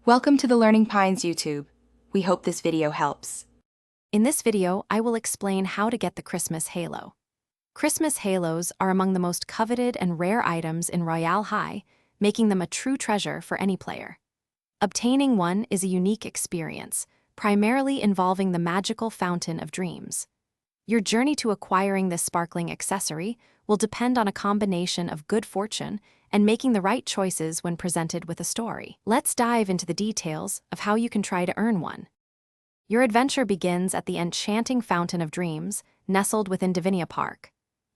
Welcome to the Learning Pines YouTube. We hope this video helps. In this video, I will explain how to get the Christmas halo. Christmas halos are among the most coveted and rare items in Royale High, making them a true treasure for any player. Obtaining one is a unique experience, primarily involving the magical Fountain of Dreams. Your journey to acquiring this sparkling accessory will depend on a combination of good fortune and making the right choices when presented with a story. Let's dive into the details of how you can try to earn one. Your adventure begins at the enchanting Fountain of Dreams, nestled within Divinia Park.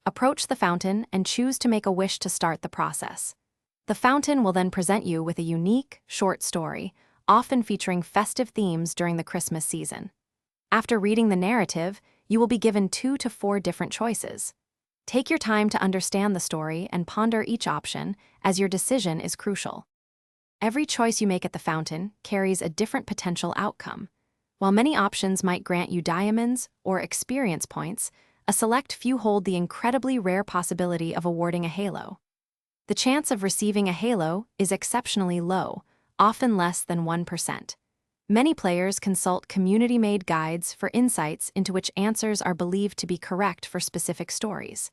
Approach the fountain and choose to make a wish to start the process. The fountain will then present you with a unique, short story, often featuring festive themes during the Christmas season. After reading the narrative, you will be given 2 to 4 different choices. Take your time to understand the story and ponder each option, as your decision is crucial. Every choice you make at the fountain carries a different potential outcome. While many options might grant you diamonds or experience points, a select few hold the incredibly rare possibility of awarding a halo. The chance of receiving a halo is exceptionally low, often less than 1%. Many players consult community-made guides for insights into which answers are believed to be correct for specific stories.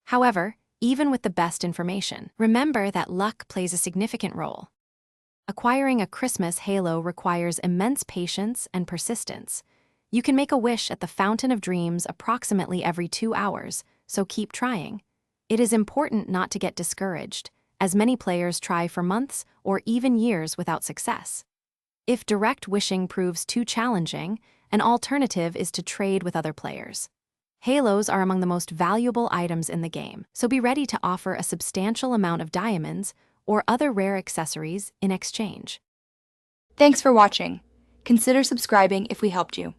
However, even with the best information, remember that luck plays a significant role. Acquiring a Christmas halo requires immense patience and persistence. You can make a wish at the Fountain of Dreams approximately every 2 hours, so keep trying. It is important not to get discouraged, as many players try for months or even years without success. If direct wishing proves too challenging, an alternative is to trade with other players. Halos are among the most valuable items in the game, so be ready to offer a substantial amount of diamonds or other rare accessories in exchange. Thanks for watching. Consider subscribing if we helped you.